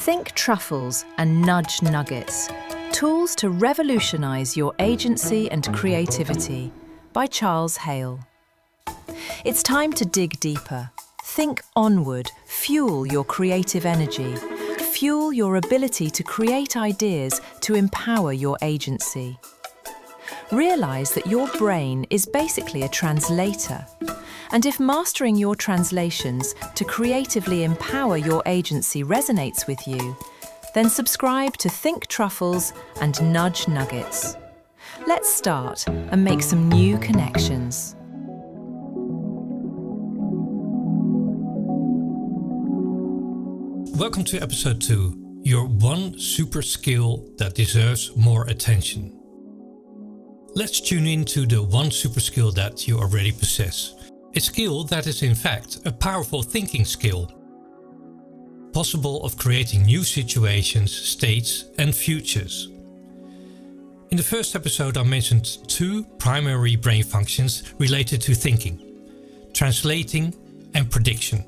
Think truffles and nudge nuggets. Tools to revolutionize your agency and creativity by Charles Hale. It's time to dig deeper. Think onward, fuel your creative energy. Fuel your ability to create ideas to empower your agency. Realize that your brain is basically a translator. And if mastering your translations to creatively empower your agency resonates with you, then subscribe to Think Truffles and Nudge Nuggets. Let's start and make some new connections. Welcome to episode 2, your one super skill that deserves more attention. Let's tune into the one super skill that you already possess. A skill that is in fact a powerful thinking skill, possible of creating new situations, states and futures. In the first episode I mentioned 2 primary brain functions related to thinking: translating and prediction.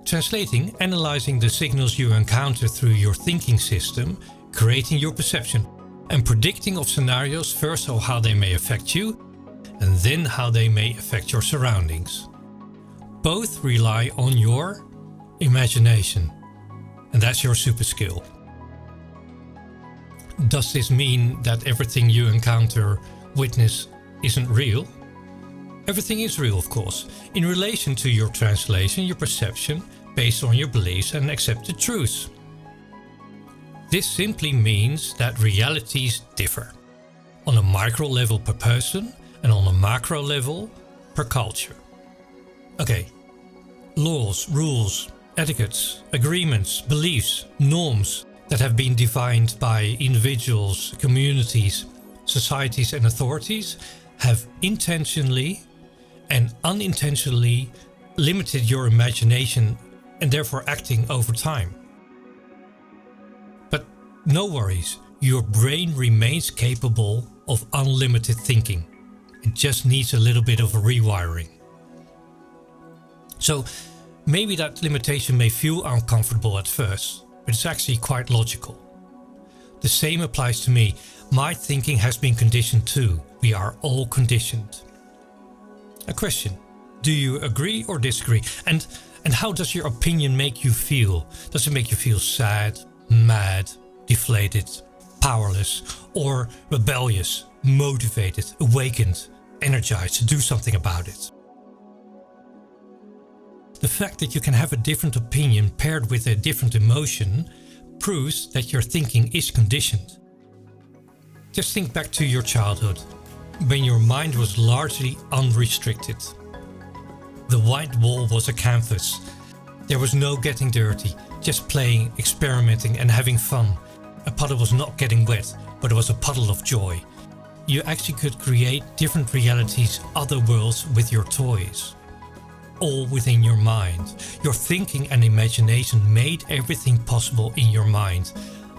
Translating, analyzing the signals you encounter through your thinking system, creating your perception, and predicting of scenarios, first of how they may affect you, and then how they may affect your surroundings. Both rely on your imagination, and that's your super skill. Does this mean that everything you encounter, witness, isn't real? Everything is real, of course, in relation to your translation, your perception, based on your beliefs and accepted truths. This simply means that realities differ, on a micro level per person and on a macro level per culture. Okay, laws, rules, etiquettes, agreements, beliefs, norms that have been defined by individuals, communities, societies and authorities have intentionally and unintentionally limited your imagination and therefore acting over time. But no worries, your brain remains capable of unlimited thinking. It just needs a little bit of a rewiring. So maybe that limitation may feel uncomfortable at first, but it's actually quite logical. The same applies to me. My thinking has been conditioned too. We are all conditioned. A question: do you agree or disagree? And how does your opinion make you feel? Does it make you feel sad, mad, deflated, powerless, or rebellious, motivated, awakened, energized to do something about it? The fact that you can have a different opinion paired with a different emotion proves that your thinking is conditioned. Just think back to your childhood, when your mind was largely unrestricted. The white wall was a canvas. There was no getting dirty, just playing, experimenting and having fun. A puddle was not getting wet, but it was a puddle of joy. You actually could create different realities, other worlds with your toys. All within your mind. Your thinking and imagination made everything possible in your mind,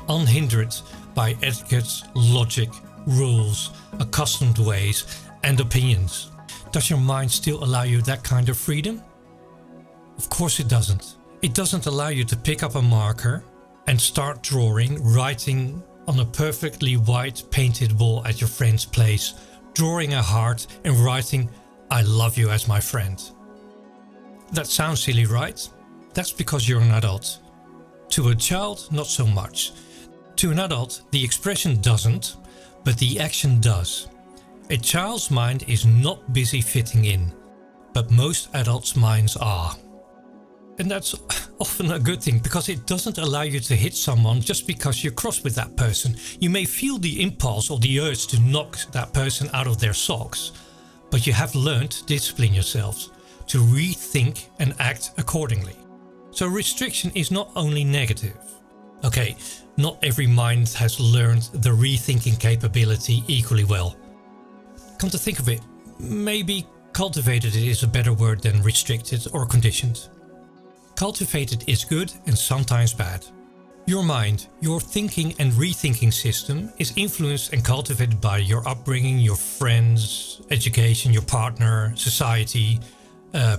unhindered by etiquettes, logic, rules, accustomed ways and opinions. Does your mind still allow you that kind of freedom? Of course it doesn't. It doesn't allow you to pick up a marker and start drawing, writing on a perfectly white painted wall at your friend's place, drawing a heart and writing, "I love you" as my friend. That sounds silly, right? That's because you're an adult. To a child, not so much. To an adult, the expression doesn't, but the action does. A child's mind is not busy fitting in, but most adults' minds are. And that's often a good thing, because it doesn't allow you to hit someone just because you're cross with that person. You may feel the impulse or the urge to knock that person out of their socks, but you have learned to discipline yourselves, to rethink and act accordingly. So restriction is not only negative. Okay, not every mind has learned the rethinking capability equally well. Come to think of it, maybe cultivated is a better word than restricted or conditioned. Cultivated is good and sometimes bad. Your mind, your thinking and rethinking system is influenced and cultivated by your upbringing, your friends, education, your partner, society,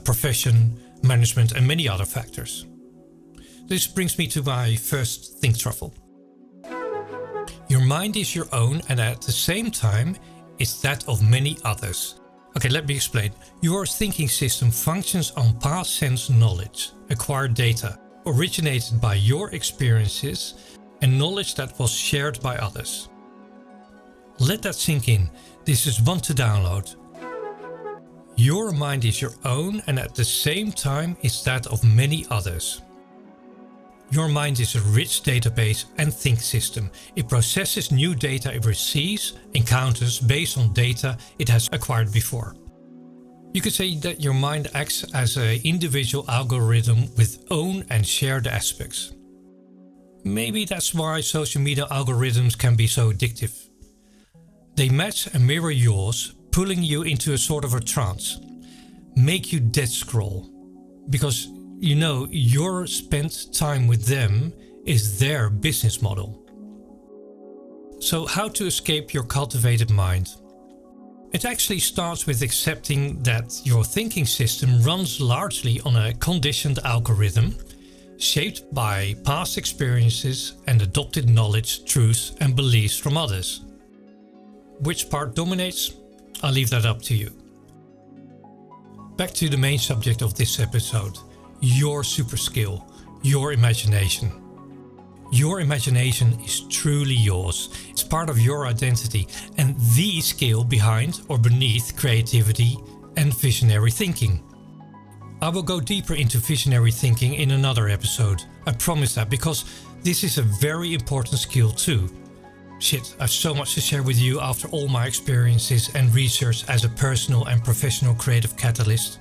profession, management and many other factors. this brings me to my first think truffle. Your mind is your own and at the same time it's that of many others. Okay, let me explain. Your thinking system functions on past sense knowledge, acquired data, originated by your experiences and knowledge that was shared by others. Let that sink in. This is one to download. Your mind is your own and at the same time it's that of many others. Your mind is a rich database and think system. It processes new data it receives, encounters based on data it has acquired before. You could say that your mind acts as an individual algorithm with own and shared aspects. Maybe that's why social media algorithms can be so addictive. They match and mirror yours, pulling you into a sort of a trance, make you dead scroll, because you know your spent time with them is their business model. So how to escape your cultivated mind? It actually starts with accepting that your thinking system runs largely on a conditioned algorithm shaped by past experiences and adopted knowledge, truths and beliefs from others. Which part dominates? I'll leave that up to you. Back to the main subject of this episode, your super skill, your imagination. Your imagination is truly yours. It's part of your identity and the skill behind or beneath creativity and visionary thinking. I will go deeper into visionary thinking in another episode. I promise that, because this is a very important skill too. Shit, I have so much to share with you after all my experiences and research as a personal and professional creative catalyst.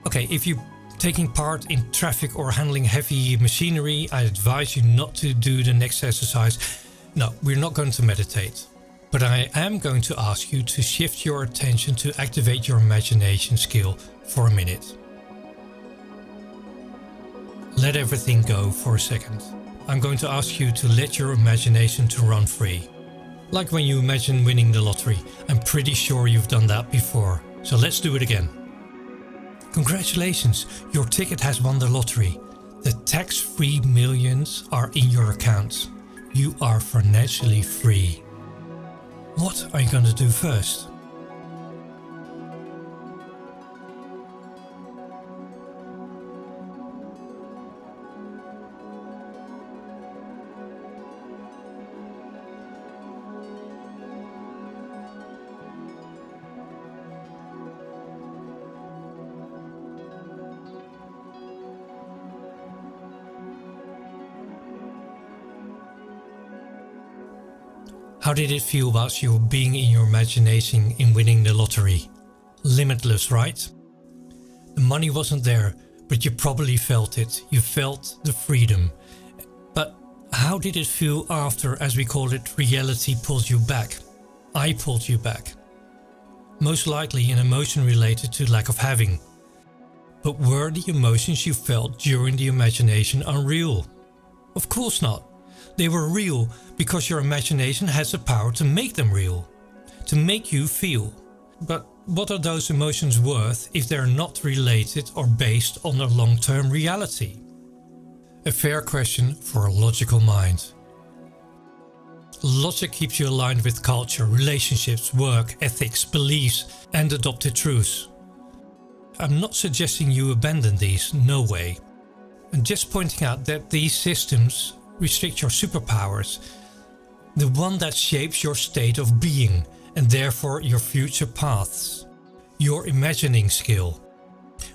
Okay, if you're taking part in traffic or handling heavy machinery, I advise you not to do the next exercise. No, we're not going to meditate. But I am going to ask you to shift your attention to activate your imagination skill for a minute. Let everything go for a second. I'm going to ask you to let your imagination to run free. Like when you imagine winning the lottery. I'm pretty sure you've done that before. So let's do it again. Congratulations, your ticket has won the lottery. The tax-free millions are in your account. You are financially free. What are you going to do first? How did it feel whilst you were being in your imagination in winning the lottery? Limitless, right? The money wasn't there, but you probably felt it. You felt the freedom. But how did it feel after, as we call it, reality pulled you back? I pulled you back. Most likely an emotion related to lack of having. But were the emotions you felt during the imagination unreal? Of course not. They were real because your imagination has the power to make them real, to make you feel. But what are those emotions worth if they're not related or based on a long-term reality? A fair question for a logical mind. Logic keeps you aligned with culture, relationships, work, ethics, beliefs and adopted truths. I'm not suggesting you abandon these, no way. I'm just pointing out that these systems restrict your superpowers, the one that shapes your state of being and therefore your future paths, your imagining skill.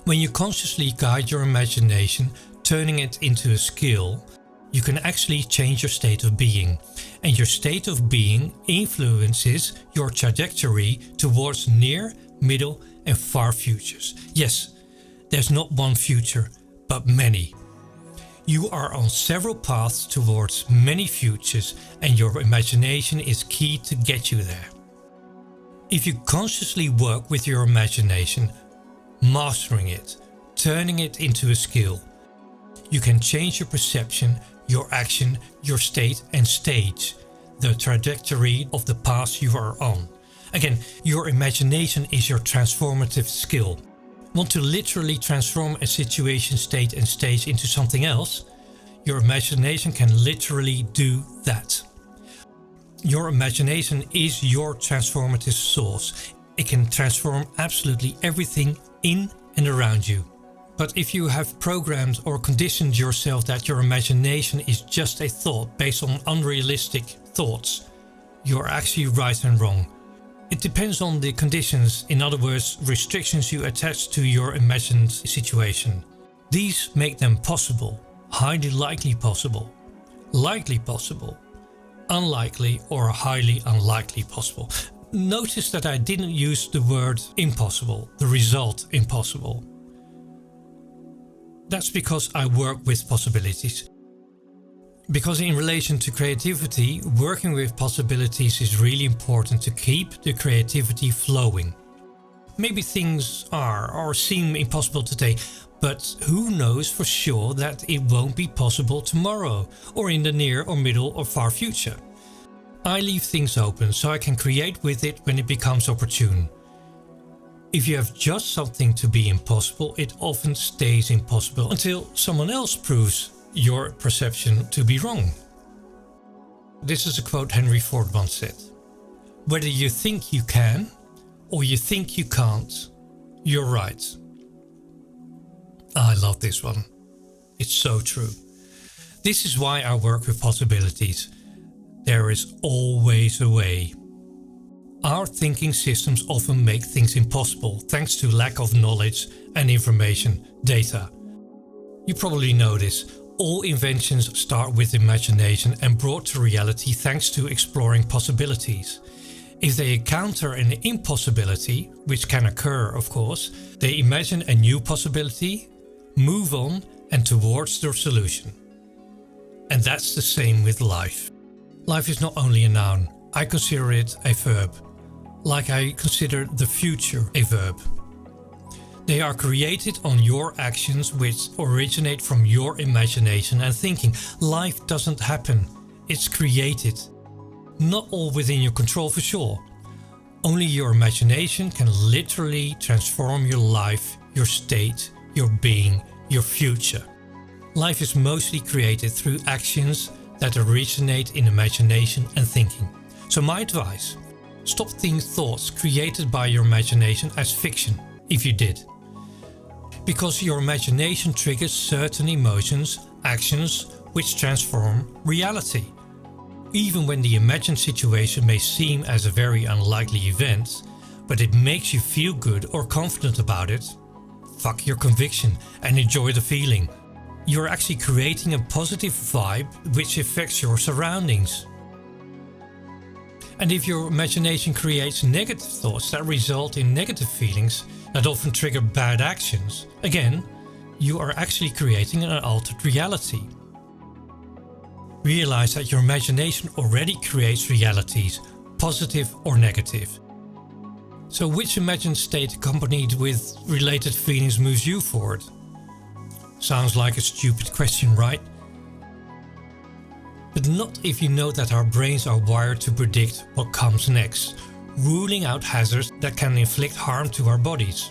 When you consciously guide your imagination, turning it into a skill, you can actually change your state of being, and your state of being influences your trajectory towards near, middle and far futures. Yes, there's not one future, but many. You are on several paths towards many futures and your imagination is key to get you there. If you consciously work with your imagination, mastering it, turning it into a skill, you can change your perception, your action, your state and stage, the trajectory of the path you are on. Again, your imagination is your transformative skill. Want to literally transform a situation, state and stage into something else? Your imagination can literally do that. Your imagination is your transformative source. It can transform absolutely everything in and around you. But if you have programmed or conditioned yourself that your imagination is just a thought based on unrealistic thoughts, you're actually right and wrong. It depends on the conditions, in other words, restrictions you attach to your imagined situation. These make them possible, highly likely possible, likely possible, unlikely or highly unlikely possible. Notice that I didn't use the word impossible, the result impossible. That's because I work with possibilities. Because in relation to creativity, working with possibilities is really important to keep the creativity flowing. Maybe things are or seem impossible today, but who knows for sure that it won't be possible tomorrow or in the near or middle or far future. I leave things open so I can create with it when it becomes opportune. If you have just something to be impossible, it often stays impossible until someone else proves your perception to be wrong. This is a quote Henry Ford once said. Whether you think you can or you think you can't, you're right. I love this one. It's so true. This is why I work with possibilities. There is always a way. Our thinking systems often make things impossible thanks to lack of knowledge and information, data. You probably know this. All inventions start with imagination and brought to reality thanks to exploring possibilities. If they encounter an impossibility, which can occur of course, they imagine a new possibility, move on and towards their solution. And that's the same with life. Life is not only a noun, I consider it a verb, like I consider the future a verb. They are created on your actions which originate from your imagination and thinking. Life doesn't happen, it's created. Not all within your control for sure. Only your imagination can literally transform your life, your state, your being, your future. Life is mostly created through actions that originate in imagination and thinking. So my advice, stop thinking thoughts created by your imagination as fiction, if you did. Because your imagination triggers certain emotions, actions, which transform reality. Even when the imagined situation may seem as a very unlikely event, but it makes you feel good or confident about it, fuck your conviction and enjoy the feeling. You're actually creating a positive vibe which affects your surroundings. And if your imagination creates negative thoughts that result in negative feelings that often trigger bad actions, again, you are actually creating an altered reality. Realize that your imagination already creates realities, positive or negative. So which imagined state accompanied with related feelings moves you forward? Sounds like a stupid question, right? But not if you know that our brains are wired to predict what comes next, ruling out hazards that can inflict harm to our bodies.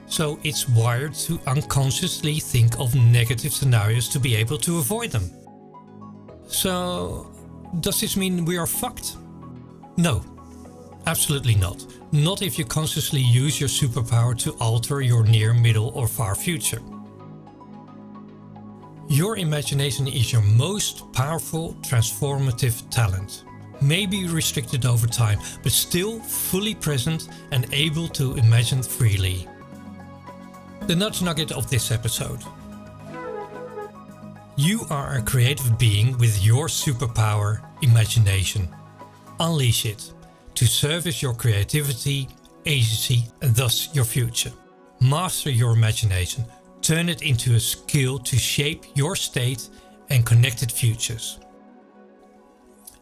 So it's wired to unconsciously think of negative scenarios to be able to avoid them. So, does this mean we are fucked? No, absolutely not. Not if you consciously use your superpower to alter your near, middle or far future. Your imagination is your most powerful transformative talent. Maybe restricted over time, but still fully present and able to imagine freely. The nudge nugget of this episode. You are a creative being with your superpower, imagination. Unleash it to service your creativity, agency and thus your future. Master your imagination. Turn it into a skill to shape your state and connected futures.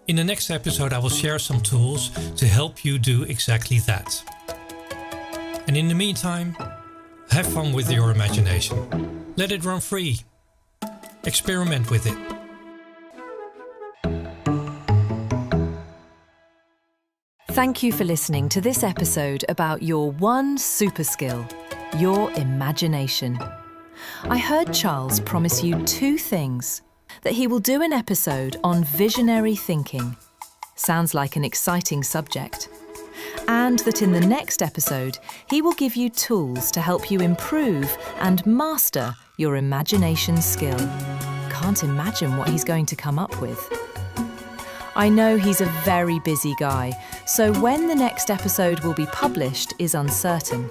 In the next episode I will share some tools to help you do exactly that. And in the meantime, have fun with your imagination. Let it run free. Experiment with it. Thank you for listening to this episode about your one super skill. your imagination. I heard Charles promise you 2 things: that he will do an episode on visionary thinking. Sounds like an exciting subject. And that in the next episode, he will give you tools to help you improve and master your imagination skill. Can't imagine what he's going to come up with. I know he's a very busy guy, so when the next episode will be published is uncertain.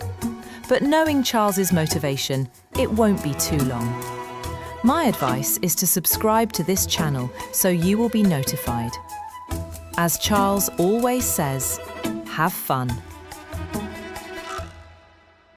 But knowing Charles's motivation, it won't be too long. My advice is to subscribe to this channel so you will be notified. As Charles always says, have fun.